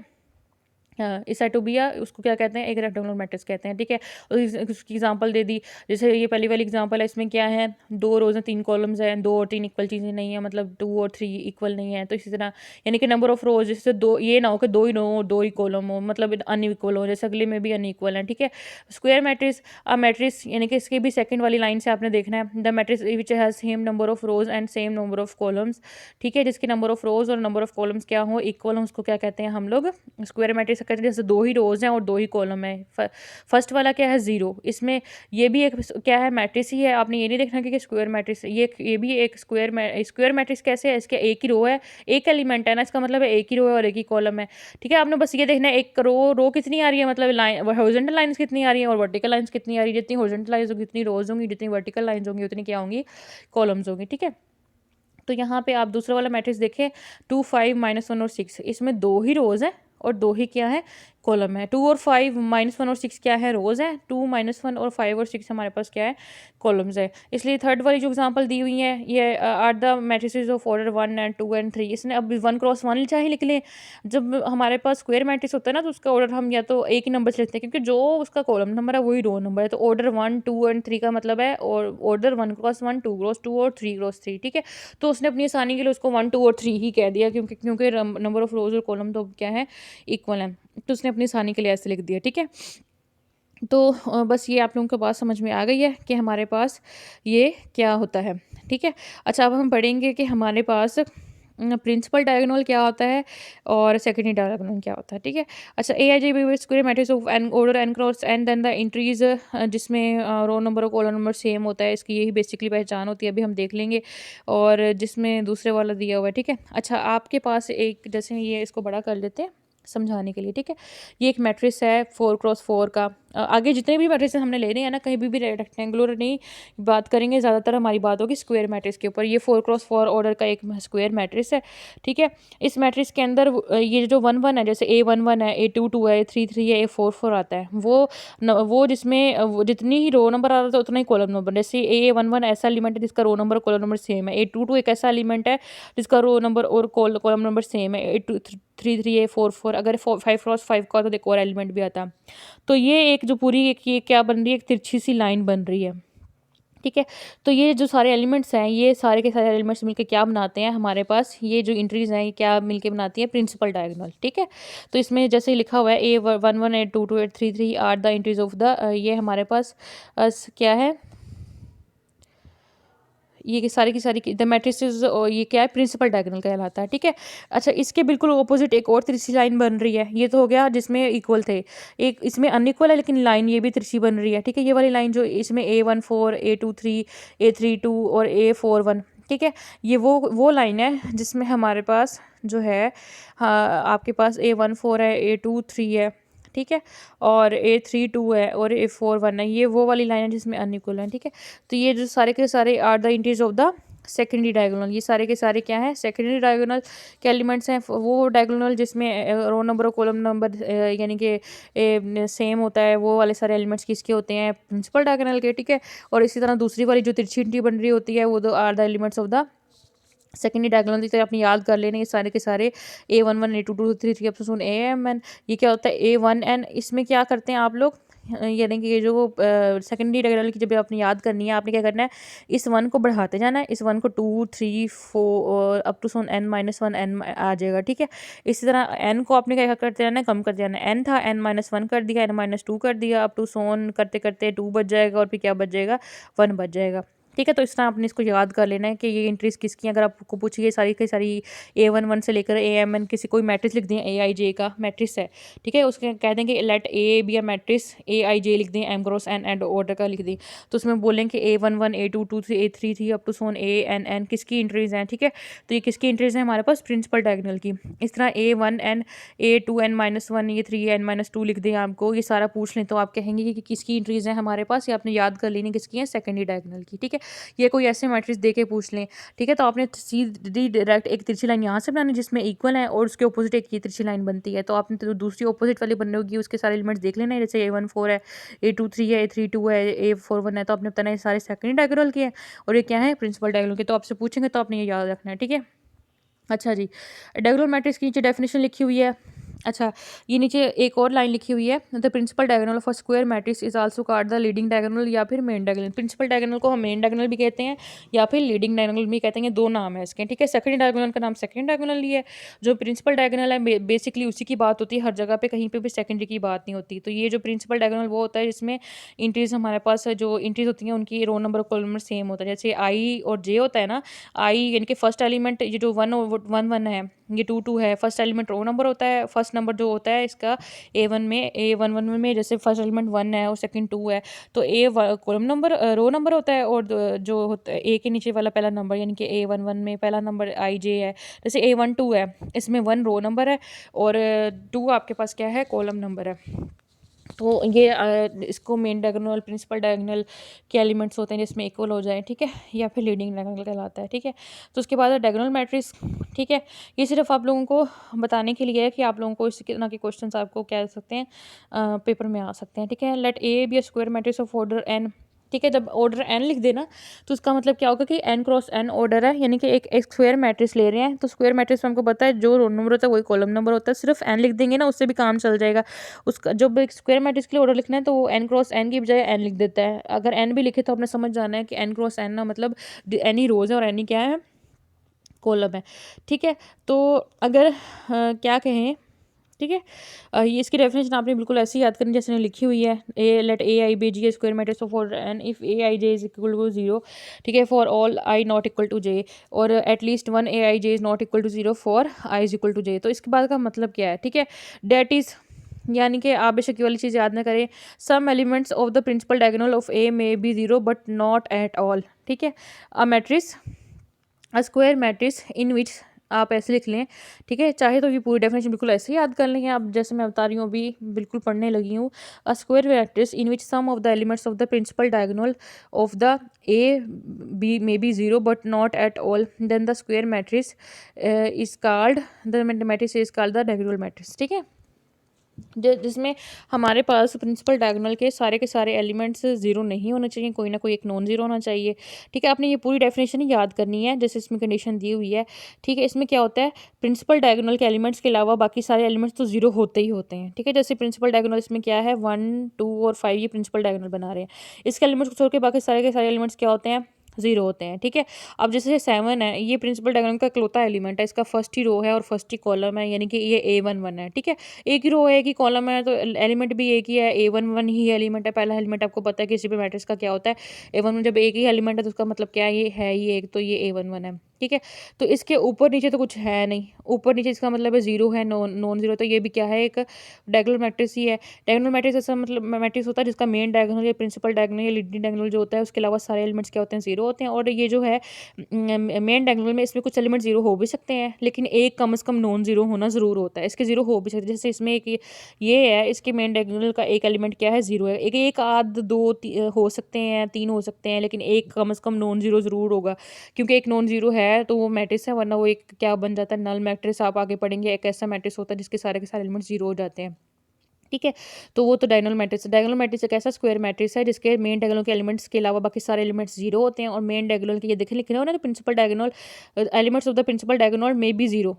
इस सेटोबिया उसको क्या कहते हैं, एक रेक्टेंगुलर मैट्रिक्स कहते हैं, ठीक है। और उसकी एग्जांपल दे दी, जैसे ये पहली वाली एग्जांपल है, इसमें क्या है, 2 रोज हैं, 3 कॉलम्स हैं, 2 और 3 इक्वल चीज़ें नहीं है, मतलब 2 और 3 इक्वल नहीं है। तो इसी तरह यानी कि नंबर ऑफ रोज, जैसे 2, ये ना हो कि 2 ही रो, 2 ही कॉलम हो, मतलब अनइक्वल हो, जैसे अगले में भी अनइक्वल है, ठीक है। स्क्वायर मैट्रिक्स, अ मैट्रिक्स, यानी कि इसकी भी सेकंड वाली लाइन से आपने देखना है, the matrix which has same number of rose and same number of columns, ठीक है, जिसकी नंबर ऑफ रोज और नंबर ऑफ कॉलम्स क्या हो, इक्वल हो, उसको क्या कहते हैं हम लोग, स्क्वायर मैट्रिक्स कहते हैं। जैसे 2 ही रोज हैं और 2 ही कॉलम है, फर्स्ट वाला क्या है, 0, इसमें ये भी एक क्या है, मैट्रिक्स ही है, आपने ये नहीं देखना कि स्क्वायर मैट्रिक्स, ये भी एक स्क्वायर मैट्रिक्स कैसे है, इसके एक ही रो है, एक एलिमेंट है ना, इसका मतलब है एक ही रो है और एक ही कॉलम है, ठीक है। आपने बस ये देखना है, एक रो कितनी आ रही है, मतलब लाइन हॉरिजॉन्टल लाइंस कितनी आ रही है और वर्टिकल लाइंस कितनी आ रही है, जितनी हॉरिजॉन्टल लाइंस होगी उतनी रोज होंगी, जितनी वर्टिकल लाइंस होंगी उतनी क्या होंगी, कॉलम्स होंगी, ठीक है। तो यहाँ पे आप दूसरा वाला मैट्रिक्स देखें, 2 5 -1 और 6, इसमें 2 ही रोज है और 2 ही क्या है, कॉलम है। 2 और 5 -1 और 6 क्या है, रोज़ है। 2 -1 और 5 और 6 हमारे पास क्या है, कॉलम्स है। इसलिए थर्ड वाली जो एग्जांपल दी हुई है ये are the matrices of order 1 and 2 and 3। इसने अब 1 क्रॉस 1 चाहे लिख लें। जब हमारे पास स्क्वायर मैट्रिक्स होता है ना तो उसका ऑर्डर हम या तो एक ही नंबर से लिखते हैं, क्योंकि जो उसका कॉलम नंबर है वही रो नंबर है। तो ऑर्डर 1 2 एंड 3 का मतलब है और ऑर्डर 1 क्रॉस 1 2 क्रॉस 2 और 3 क्रॉस 3। ठीक है, तो उसने अपनी आसानी के लिए उसको 1 2 और 3 ही कह दिया, क्योंकि क्योंकि नंबर ऑफ रोज और कॉलम तो क्या है, इक्वल है। तो उसने अपनी आसानी के लिए ऐसे लिख दिया। ठीक है, तो बस ये आप लोगों को बात समझ में आ गई है कि हमारे पास ये क्या होता है। ठीक है, अच्छा अब हम पढ़ेंगे कि हमारे पास प्रिंसिपल डायगोनल क्या होता है और सेकेंडरी डायगोनल क्या होता है। ठीक है, अच्छा A I G B square matrix of N order N cross N then the entries जिसमें रो नंबर और कॉलम नंबर सेम होता है, इसकी यही बेसिकली पहचान होती है, अभी हम देख लेंगे। और जिसमें दूसरे वाला दिया हुआ है। ठीक है, अच्छा आपके पास एक, जैसे ये इसको बड़ा कर लेते हैं समझाने के लिए। ठीक है, ये एक मैट्रिक्स है 4x4 का। आगे जितने भी मैट्रिक्स हमने ले रहे हैं ना, कहीं भी रेक्टेंगुलर नहीं बात करेंगे, ज़्यादातर हमारी बात होगी स्क्वायर मैट्रिक्स के ऊपर। ये 4x4 ऑर्डर का एक स्क्वायर मैट्रिक्स है। ठीक है, इस मैट्रिक्स के अंदर ये जो 1 1 है, जैसे A11 है, A22 है, A33 है, A44 आता है, वो जिसमें जितनी ही रो नंबर आ रहा था उतना ही कॉलम नंबर। जैसे A11 ऐसा एलिमेंट है जिसका row number column number same है। A22 एक ऐसा एलिमेंट है जिसका रो नंबर और कॉलम नंबर सेम है। A33 A44, अगर 5x5 का तो एक और एलिमेंट भी आता। तो ये एक जो पूरी एक ये क्या बन रही है, एक तिरछी सी लाइन बन रही है। ठीक है, तो ये जो सारे एलिमेंट्स हैं, ये सारे के सारे एलिमेंट्स मिलकर क्या बनाते हैं, हमारे पास ये जो एंट्रीज हैं ये क्या मिलके बनाती है, प्रिंसिपल डायगोनल। ठीक है, तो इसमें जैसे लिखा हुआ है A11 A22 A33 are the entries of the, ये हमारे पास क्या है, ये की सारी द मैट्रिसेस, और ये क्या है, प्रिंसिपल डायगोनल कहलाता है। ठीक है, अच्छा इसके बिल्कुल ऑपोजिट एक और तिरछी लाइन बन रही है। ये तो हो गया जिसमें इक्वल थे, एक इसमें अनइक्वल है लेकिन लाइन ये भी तिरछी बन रही है। ठीक है, ये वाली लाइन जो इसमें A14 A23 A32 और A41। ठीक है, ये वो लाइन है जिसमें हमारे पास जो है, हाँ आपके पास A14 है, A23 है। ठीक है, और A32 है और A41 है, ये वो वाली लाइन है जिसमें अनइक्वल है। ठीक है, तो ये जो सारे के सारे are the integers of the secondary diagonal, ये सारे के सारे क्या है, सेकेंडरी डायगोनल के एलिमेंट्स हैं। वो डायगोनल जिसमें रो नंबर और कॉलम नंबर यानी कि सेम होता है, वो वाले सारे एलिमेंट्स किसके होते हैं, प्रिंसिपल डायगोनल के। ठीक है, और इसी तरह दूसरी वाली जो तिरछी इंटी बन रही होती है, वो दो are the elements of the secondary diagonal. की तरह अपनी याद कर लेने, ये सारे के सारे A11 A22 A33 अब सुन AM। ये क्या होता है, A1N। इसमें क्या करते हैं आप लोग, यानी कि ये जो सेकेंडरी डायगोनल की जब आपने याद करनी है, आपने क्या करना है, इस 1 को बढ़ाते जाना है, इस 1 को 2 3 4 up to so on N-1 N आ जाएगा। ठीक है, इसी तरह N को आपने क्या करते जाना है, कम करते जाना है। N था, N-1 कर दिया, N-2 कर दिया, अप टू सोन करते करते 2 बच जाएगा, और फिर क्या बच जाएगा, 1 बच जाएगा। ठीक है, तो इस तरह आपने इसको याद कर लेना है कि ये एंट्रीज किसकी, अगर आपको पूछिए सारी की सारी A11 से लेकर AMN किसी कोई मैट्रिक्स लिख दें, AIJ का मैट्रिक्स है। ठीक है, उसके कह दें कि let A be a matrix, AIJ लिख दें, M cross N and order का लिख दें, तो उसमें बोलें कि A11 A22 A33 up to so on ANN किसकी एंट्रीज हैं। ठीक है, तो ये किसकी एंट्रीज हैं, हमारे पास प्रिंसिपल डायगोनल की। इस तरह A1N A2N-1 ये 3N-2 लिख दें, आपको ये सारा पूछ लें तो आप कहेंगे कि किसकी एंट्रीज हैं हमारे पास, ये आपने याद कर लेनी किसकी है, सेकेंडरी डायगोनल की। ठीक है, ये कोई ऐसे मैट्रिक्स दे के पूछ लें। ठीक है, तो आपने सीधी डायरेक्ट एक तिरछी लाइन यहाँ से बनानी जिसमें इक्वल है, और उसके ऑपोजिट एक ये तिरछी लाइन बनती है। तो आपने तो दूसरी ऑपोजिट वाली बननी होगी, उसके सारे एलिमेंट्स देख लेना है, जैसे A14 है, A23 है, A32 है, A41 है, तो आपने बताना है सारे सेकेंडरी डायगोनल के हैं, और ये क्या है, प्रिंसिपल डायगोनल के। तो आपसे पूछेंगे तो आपने ये याद रखना है। ठीक है, अच्छा जी, डायगोनल मैट्रिक्स की नीचे डेफिनेशन लिखी हुई है। अच्छा, ये नीचे एक और लाइन लिखी हुई है, the principal diagonal of a square matrix is also called the leading diagonal या फिर मेन डायगोनल। प्रिंसिपल डायगोनल को हम मेन डायगोनल भी कहते हैं या फिर लीडिंग डायगोनल भी कहते हैं, दो नाम है इसके। ठीक है, सेकंड डायगोनल का नाम सेकंड डायगोनल ही है। जो प्रिंसिपल डायगोनल है बेसिकली उसी की बात होती है, हर जगह पे कहीं पे भी सेकेंडरी की बात नहीं होती। तो ये जो प्रिंसिपल डायगोनल वो होता है जिसमें इंट्रीज हमारे पास जो इंट्रीज होती हैं उनकी रो नंबर और कॉलम नंबर सेम होता है। जैसे I और J होता है ना, I यानी कि फर्स्ट एलिमेंट ये जो 1 है, ये 2 है, फर्स्ट एलिमेंट रो नंबर होता है, फर्स्ट नंबर जो होता है इसका A11 में जैसे फर्स्ट एलिमेंट 1 है और सेकंड 2 है, तो कॉलम नंबर रो नंबर होता है, और जो होता है A के नीचे वाला पहला नंबर यानी कि A11 में पहला नंबर IJ है। जैसे A12 है, इसमें 1 रो नंबर है और 2 आपके पास क्या है, कॉलम नंबर है। तो ये इसको मेन डायगोनल प्रिंसिपल डायगोनल के एलिमेंट्स होते हैं जिसमें इक्वल हो जाए, ठीक है, या फिर लीडिंग डायगोनल कहलाता है, ठीक है। तो उसके बाद डायगोनल मैट्रिक्स, ठीक है, ये सिर्फ आप लोगों को बताने के लिए है कि आप लोगों को इस तरह के क्वेश्चंस आपको कह सकते हैं पेपर में आ सकते हैं, ठीक है। Let A be a square matrix of order n, ठीक है। जब ऑर्डर एन लिख देना तो उसका मतलब क्या होगा कि एन क्रॉस एन ऑर्डर है, यानी कि एक स्क्वायर मैट्रिक्स ले रहे हैं। तो स्क्वायर मैट्रिक्स में हमको पता है जो रो नंबर होता है वही कॉलम नंबर होता है, सिर्फ एन लिख देंगे ना उससे भी काम चल जाएगा। उसका जब एक स्क्वायर मैट्रिक्स के लिए ऑर्डर लिखना है तो वो एन क्रॉस एन की बजाय एन लिख देता है। अगर एन भी लिखे तो आपने समझ जाना है कि एन क्रॉस एन ना मतलब एन ही रोज है और एन ही क्या है, कॉलम है, ठीक है। तो अगर क्या कहें, ठीक है, ये इसकी डेफिनेशन आपने बिल्कुल ऐसे ही याद करनी जैसे लिखी हुई है। A let A I B G square matrix of order N if A I J is equal to 0, ठीक है, for all I not equal to J, और at least one A I J is not equal to 0 for I is equal to J. तो इसके बाद का मतलब क्या है, ठीक है, डेट इज, यानी कि आप बेशक ये वाली चीज़ याद ना करें। Some elements of the principal diagonal of A may be 0 but not at all, ठीक है। A matrix, a square matrix in which, आप ऐसे लिख लें, ठीक है, चाहे तो ये पूरी डेफिनेशन बिल्कुल ऐसे ही याद कर लेंगे आप, जैसे मैं बता रही हूँ अभी बिल्कुल पढ़ने लगी हूँ। A square matrix in which some of the elements of the principal diagonal of the A B may be 0 but not at all, then the square matrix is called, the matrix is called the diagonal matrix, ठीक है। जिसमें हमारे पास principal diagonal के सारे elements zero नहीं होने चाहिए, कोई ना कोई एक नॉन जीरो होना चाहिए, ठीक है। आपने ये पूरी डेफिनेशन ही याद करनी है जैसे इसमें कंडीशन दी हुई है, ठीक है। इसमें क्या होता है, प्रिंसिपल डायगोनल के एलिमेंट्स के अलावा बाकी सारे एलिमेंट्स तो जीरो होते ही होते हैं, ठीक है। जैसे प्रिंसिपल डायगोनल इसमें क्या है, 1 2 और 5 ये प्रिंसिपल डायगोनल बना रहे हैं। इसके एलिमेंट्स को छोड़ के बाकी सारे के सारे एलिमेंट्स क्या होते हैं, जीरो होते हैं, ठीक है। अब जैसे 7 है, ये प्रिंसिपल डायगोनल का इकलौता एलिमेंट है, इसका फर्स्ट ही रो है और फर्स्ट ही कॉलम है, यानी कि ये A11 है, ठीक है। एक ही रो है, एक ही कॉलम है, तो एलिमेंट भी एक ही है, A11 ही एलिमेंट है। पहला एलिमेंट आपको पता है किसी भी मैट्रिक्स का क्या होता है, A11। जब एक ही एलिमेंट है तो उसका मतलब क्या है, ये है ही एक, तो ये A11 है, ठीक है। तो इसके ऊपर नीचे तो कुछ है नहीं, ऊपर नीचे इसका मतलब है जीरो है, नॉन जीरो, तो ये भी क्या है, एक डायगोनल मैट्रिक्स ही है। डायगोनल मैट्रिक्स ऐसा मतलब मैट्रिक्स होता है जिसका मेन डायगोनल या प्रिंसिपल डायगोनल या लीडिंग डायगोनल जो होता है उसके अलावा सारे एलिमेंट्स क्या होते हैं, जीरो होते हैं। और ये जो है मेन डायगोनल में इसमें कुछ एलिमेंट जीरो हो भी सकते हैं, लेकिन एक कम से कम नॉन जीरो होना ज़रूर होता है। इसके जीरो हो भी सकते हैं, जैसे इसमें एक ये है, इसके मेन डायगोनल का एक एलिमेंट क्या है, जीरो है। एक आध दो हो सकते हैं, तीन हो सकते हैं, लेकिन एक कम से कम नॉन जीरो ज़रूर होगा, क्योंकि एक नॉन जीरो है तो वो मैट्रिक्स है, वरना वो एक क्या बन जाता है, नल मैट्रिक्स। आप आगे पढ़ेंगे एक ऐसा मैट्रिक्स होता है जिसके सारे के सारे एलिमेंट जीरो हो जाते हैं, ठीक है। तो वो तो डायगोनल मैट्रिक्स एक ऐसा स्क्वायर मैट्रिक्स है जिसके मेन डायगोनल के एलिमेंट्स के अलावा बाकी सारे एलिमेंट्स जीरो होते हैं। और मेन डायगोनल के ये देखें लिखे हो ना, principal diagonal elements of the principal diagonal may be zero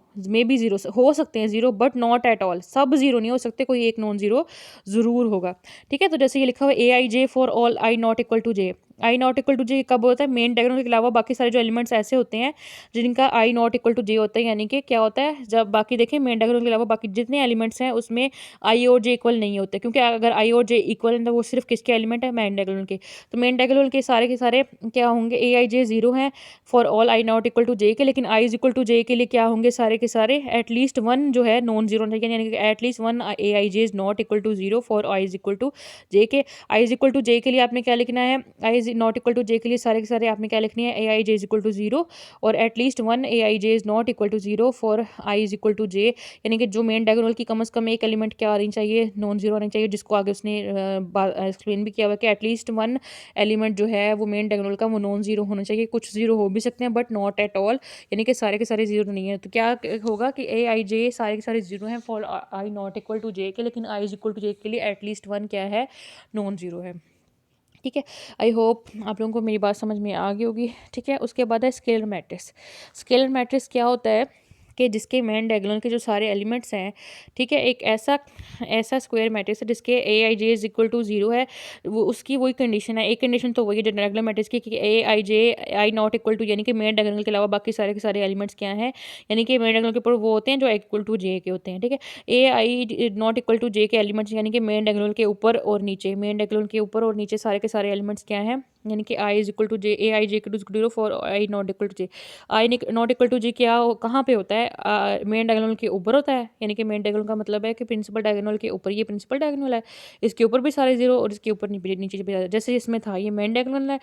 हो सकते हैं, zero but not at all, सब जीरो नहीं हो सकते, कोई एक नॉन जीरो जरूर होगा, ठीक है। तो जैसे ये लिखा हुआ A I J for all I not equal to J, I not equal to J कब होता है, मेन डायगोनल के अलावा बाकी सारे जो एलिमेंट्स ऐसे होते हैं जिनका आई नॉट इक्वल टू जे होता है, यानी कि क्या होता है, जब बाकी देखें मेन डायगोनल के अलावा बाकी जितने एलिमेंट्स हैं उसमें आई और जे इक्वल नहीं होते, क्योंकि अगर आई और जे इक्वल है तो वो सिर्फ किसके एलिमेंट है, मेन डायगोनल के। तो मेन डायगोनल के सारे क्या होंगे, ए आई जे जीरो हैं for all I not equal to J के, लेकिन I is equal to J के लिए क्या होंगे, सारे के सारे एटलीस्ट वन जो है नॉन जीरो चाहिए, यानी कि at least one A I J is not equal to zero for I is equal to J के। I is equal to J के लिए आपने क्या लिखना है, I is not equal to J के लिए सारे के सारे आपने क्या लिखनी है, A I J is equal to zero और at least one A I J is not equal to zero for I is equal to जे, यानी कि जो मेन डायगोनल की कम से कम एक एलिमेंट क्या आनी चाहिए, नॉन जीरो आनी चाहिए, जिसको आगे उसने एक्सप्लेन भी किया हुआ कि एटलीस्ट वन एलिमेंट जो है वो मेन डायगोनल का वो नॉन जीरो होना चाहिए। कुछ जीरो हो भी सकते हैं बट नॉट एट ऑल, यानी कि सारे के सारे जीरो नहीं है। तो क्या होगा कि ए आई जे सारे के सारे जीरो हैं for I not equal to J के, लेकिन I is equal to J के लिए एटलीस्ट वन क्या है, नॉन जीरो है, ठीक है। आई होप आप लोगों को मेरी बात समझ में आ गई होगी, ठीक है। उसके बाद है स्केलर मैट्रिक्स। स्केलर मैट्रिक्स क्या होता है कि जिसके मेन डायगोनल के जो सारे एलिमेंट्स हैं, ठीक है, एक ऐसा ऐसा स्क्वायर मैट्रिक्स है जिसके ए I J is equal to zero है, वो उसकी वही कंडीशन है। एक कंडीशन तो वही है जो डायगोनल मैट्रिक्स की कि A I J I not equal to, यानी कि मेन डायगोनल के अलावा बाकी सारे के सारे एलिमेंट्स क्या हैं, यानी कि मेन डायगोनल के ऊपर वो होते हैं जो इक्वल टू जे के होते हैं, ठीक है। A I not equal to J के एलिमेंट्स यानी कि मेन डायगोनल के ऊपर और नीचे, मेन डायगोनल के ऊपर और नीचे सारे के सारे एलिमेंट्स क्या हैं, यानी कि I is equal to J, A I J equal to 0 for I not equal to J. I not equal to J क्या कहाँ पे होता है? मेन डायगोनल के ऊपर होता है, यानी कि मेन डायगोनल का मतलब है कि प्रिंसिपल डायगोनल के ऊपर, ये प्रिंसिपल डायगोनल है, इसके ऊपर भी सारे जीरो और इसके ऊपर नीचे भी, जैसे इसमें था ये मेन डायगोनल है।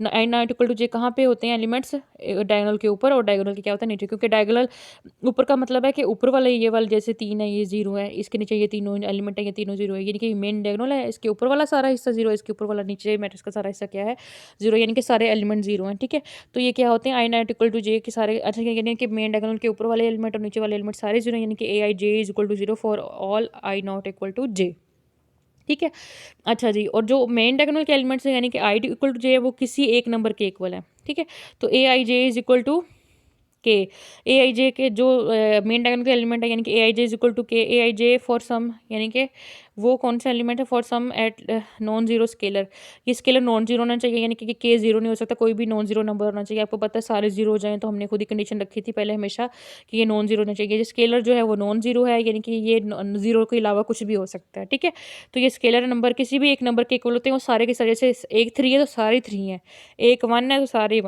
आई नॉट इक्वल टू जे कहाँ पे होते हैं एलिमेंट्स? डायगोनल के ऊपर, और डायगोनल के क्या होता है? नीचे, क्योंकि डायगोनल ऊपर का मतलब है कि ऊपर वाला ये वाला जैसे 3 है ये 0 है, इसके नीचे ये तीनों एलिमेंट है ये तीनों 0 है, यानी कि मेन डायगोनल है, इसके ऊपर वाला सारा हिस्सा 0 है, इसके ऊपर वाला नीचे मैट्रिक्स का सारा हिस्सा क्या है? 0, यानी कि सारे एलिमेंट 0 हैं, ठीक है। तो ये क्या होते हैं? आई नॉट इक्वल टू जे के सारे, अच्छा यानी कि मेन डायगोनल के ऊपर वाले एलिमेंट और नीचे वाले एलिमेंट सारे 0, यानी कि A I J is equal to 0 for all I not equal to J, ठीक है। अच्छा जी, और जो मेन डायगोनल के एलिमेंट्स हैं यानी कि आई इक्वल टू जे वो किसी एक नंबर के इक्वल है, ठीक है। तो ए I J is equal to के, ए आई जे के जो मेन डायगोनल के एलिमेंट है यानी कि A I J is equal to के, ए आई जे फॉर सम, यानी कि वो कौन सा एलिमेंट है? For some at non zero scalar, ये स्केलर नॉन जीरो होना चाहिए, यानी कि के जीरो नहीं हो सकता, कोई भी नॉन जीरो नंबर होना चाहिए। आपको पता है सारे जीरो हो जाएं तो हमने खुद ही कंडीशन रखी थी पहले हमेशा कि ये नॉन जीरो होना चाहिए। ये स्केलर जो है वो नॉन जीरो है, यानी कि ये जीरो के अलावा कुछ भी हो सकता है, ठीक है। तो ये स्केलर नंबर किसी भी एक नंबर के इक्वल होते हैं, वो सारे के सारे, जैसे एक 3 है तो सारे 3 हैं, एक 1 है तो सारे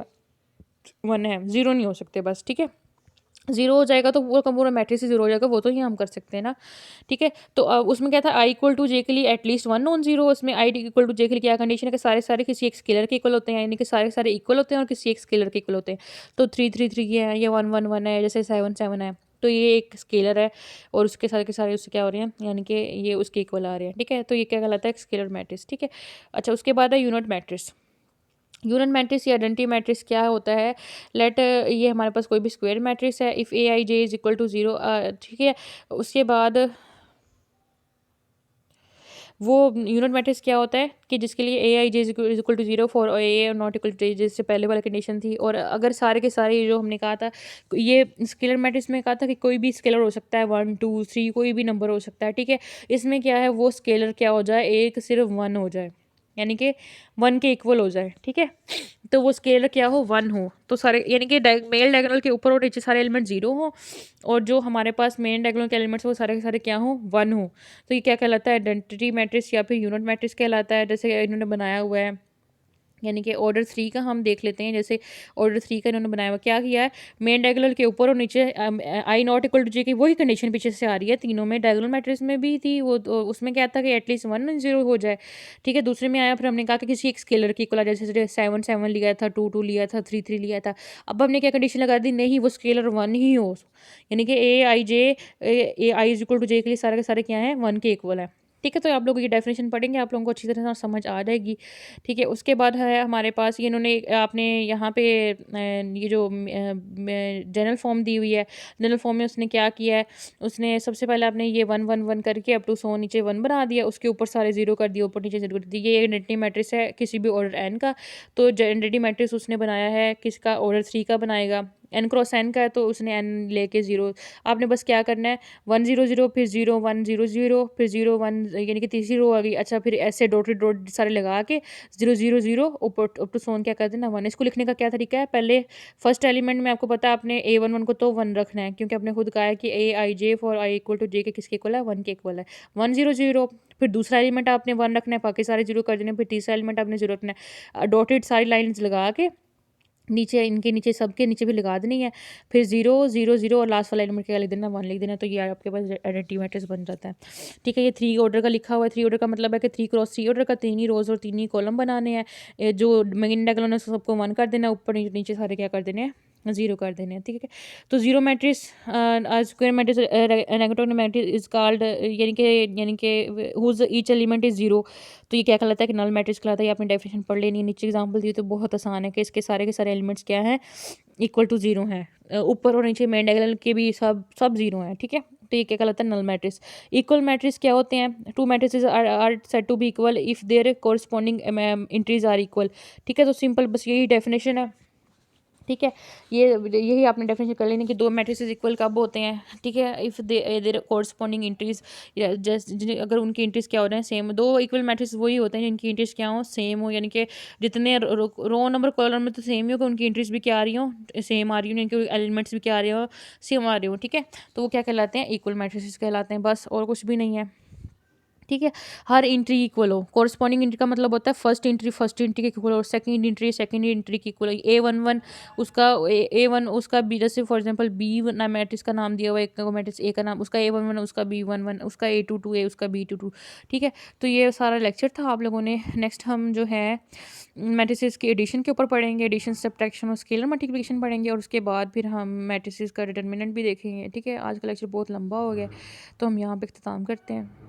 1 है, जीरो नहीं हो सकते बस, ठीक है। जीरो हो जाएगा तो पूरा का पूरा मैट्रिक्स ही जीरो हो जाएगा, वो तो ही हम कर सकते हैं ना, ठीक है। तो उसमें क्या था? आई इक्वल टू जे के लिए एटलीस्ट 1 नॉन जीरो, उसमें आई इक्वल टू जे के लिए क्या कंडीशन है कि सारे सारे किसी एक स्केलर के इक्वल होते हैं, यानी कि सारे सारे इक्वल होते हैं और किसी एक स्केलर के इक्वल होते हैं। तो 3 3 3 है, ये 1 1 1 है, जैसे 7 7 है, तो ये एक स्केलर है और उसके सारे के सारे उससे क्या हो रहे हैं, यानी कि ये उसके इक्वल आ रहे हैं, ठीक है। तो ये क्या कहलाता है? स्केलर मैट्रिक्स, ठीक है। अच्छा, उसके बाद है यूनिट मैट्रिक्स। यूनिट मैट्रिक्स या आइडेंटिटी मैट्रिक्स क्या होता है? लेट ये हमारे पास कोई भी स्क्वायर मैट्रिक्स है, if A I J is equal to 0, ठीक है। उसके बाद वो यूनिट मैट्रिक्स क्या होता है कि जिसके लिए A I J is equal to 0 for A not equal to, जिससे पहले वाली कंडीशन थी। और अगर सारे के सारे जो हमने कहा था, ये स्केलर मैट्रिक्स में कहा था कि कोई भी स्केलर हो सकता है, 1 2 3 कोई भी नंबर हो सकता है, ठीक है। इसमें क्या है, वो स्केलर क्या हो जाए, एक सिर्फ 1 हो जाए, यानी कि 1 के इक्वल हो जाए, ठीक है। तो वो स्केलर क्या हो, 1 हो, तो सारे यानी कि मेल डायगोनल के ऊपर और नीचे सारे एलिमेंट 0 हो, और जो हमारे पास मेन डायगोनल के एलिमेंट्स वो सारे के सारे क्या हो, 1 हो। तो ये क्या कहलाता है? आइडेंटिटी मैट्रिक्स या फिर यूनिट मैट्रिक्स कहलाता है, जैसे इन्होंने बनाया हुआ है। यानी कि ऑर्डर 3 का हम देख लेते हैं, जैसे ऑर्डर 3 का इन्होंने बनाया हुआ क्या किया है, मेन डायगोनल के ऊपर और नीचे आई नॉट इक्वल टू जे की वही कंडीशन पीछे से आ रही है, तीनों में डायगोनल मैट्रिक्स में भी थी वो, तो उसमें क्या था कि एटलीस्ट 1 0 हो जाए, ठीक है। दूसरे में आया, फिर हमने कहा कि किसी एक स्केलर की इक्वल आ जाए, जैसे 7 7 लिया था, 2 2 लिया था, 3 3 लिया था। अब हमने क्या कंडीशन लगा दी, नहीं वो स्केलर 1 ही हो, यानी कि A I J, A I is equal to J के लिए सारे के सारे क्या है, 1 के इक्वल है, ठीक है। तो आप लोग ये डेफिनेशन पढ़ेंगे, आप लोगों को अच्छी तरह से समझ आ जाएगी, ठीक है। उसके बाद है हमारे पास ये इन्होंने आपने यहाँ पे ये जो जनरल फॉर्म दी हुई है, जनरल फॉर्म में उसने क्या किया है, उसने सबसे पहले आपने ये 1 1 1 करके अप टू 100 नीचे 1 बना दिया, उसके ऊपर सारे 0 कर दिए, ऊपर नीचे 0 कर दिए। ये आइडेंटिटी मैट्रिक्स है किसी भी ऑर्डर एन का, तो आइडेंटिटी मैट्रिक्स उसने बनाया है किसका, ऑर्डर 3 का बनाएगा, एन क्रॉस एन का है तो उसने एन लेके 0, आपने बस क्या करना है, 1 0 0 फिर 0 1 0 0 फिर 0 1, यानी कि तीसरी रो आ गई। अच्छा, फिर ऐसे डॉटेड डॉट सारे लगा के 0 0 0 ऊपर अप टू सोन क्या कर देना 1। इसको लिखने का क्या तरीका है, पहले फर्स्ट एलिमेंट में आपको पता है आपने ए 1 1 को तो 1 रखना है, क्योंकि आपने खुद कहा है कि A I J for I equal to J के किसके इक्वल है, 1 के इक्वल है, 1 0 0। फिर दूसरा एलिमेंट आपने 1 रखना है, बाकी सारे 0 कर देने। फिर तीसरा एलिमेंट आपने 0 रखना है, डॉटेड सारी लाइन्स लगा के नीचे, इनके नीचे सबके नीचे भी लगा देनी है, फिर 0 0 0 और लास्ट वाला एलिमेंट क्या लिख देना, 1 लिख देना। तो ये आपके पास आइडेंटिटी मैट्रिक्स बन जाता है, ठीक है। ये 3 ऑर्डर का लिखा हुआ है, 3 ऑर्डर का मतलब है कि 3 क्रॉस 3 ऑर्डर का 3 ही रोज और 3 ही कॉलम बनाने हैं, जो मेन डायगोनल है सबको 1 कर देना, ऊपर नीचे सारे क्या कर देने हैं, 0 कर देने हैं, ठीक है। तो zero matrix square matrix negative matrix is called, यानी कि हुज ईच एलिमेंट इज 0, तो ये क्या कहलाता है कि नल मैट्रिक्स कहलाता है। ये आपने डेफिनेशन पढ़ लेनी है, नीचे एग्जांपल दी तो बहुत आसान है कि इसके सारे के सारे एलिमेंट्स क्या हैं, इक्वल टू 0 हैं, ऊपर और नीचे मेन डायगोनल के भी सब सब 0 हैं, ठीक है। तो ये क्या कहलाता है, नल मैट्रिक्स। इक्वल मैट्रिक्स क्या होते हैं, two matrix are said to be equal if their corresponding entries are equal, ठीक है। तो सिंपल बस यही डेफिनेशन है, ठीक है। ये यही आपने डेफिनेशन कर लेनी कि दो मैट्रिसेस इक्वल कब होते हैं, ठीक है, if there corresponding entries, just अगर उनकी इंट्रीज क्या हो रहे हैं सेम, दो इक्वल मैट्रिक्स वही होते हैं जिनकी इंट्रीज क्या हो, सेम हो, यानी कि जितने रो नंबर कॉलम में तो सेम ही होगा, उनकी इंट्रीज भी क्या आ रही हो, सेम आ रही हो, उनके एलिमेंट्स भी क्या आ रहे हो, सेम आ रहे हो, ठीक है। तो वो क्या कहलाते हैं, इक्वल मैट्रिसेस कहलाते हैं, बस और कुछ भी नहीं है, ठीक है? हर एंट्री इक्वल हो। कॉरस्पॉन्डिंग एंट्री का मतलब होता है फर्स्ट एंट्री के इक्वल हो, सेकंड एंट्री के इक्वल हो। A11 उसका A1 उसका बी, जैसे फॉर एग्ज़ाम्पल बी ना मैट्रिक्स का नाम दिया हुआ है, एक को मैट्रिक्स ए का नाम उसका A11 उसका B11 उसका A22 A उसका B22। ठीक है? तो ये सारा लेक्चर था आप लोगों ने। नेक्स्ट हम जो है मैट्रिसेस की एडिशन के ऊपर पढ़ेंगे, एडिशन, सब्ट्रैक्शन और स्केलर मल्टीप्लिकेशन पढ़ेंगे, और उसके बाद फिर हम मैट्रिसेस का डिटरमिनेंट भी देखेंगे। ठीक है? आज का लेक्चर बहुत लंबा हो गया, तो हम यहाँ पे इख्तिताम करते हैं।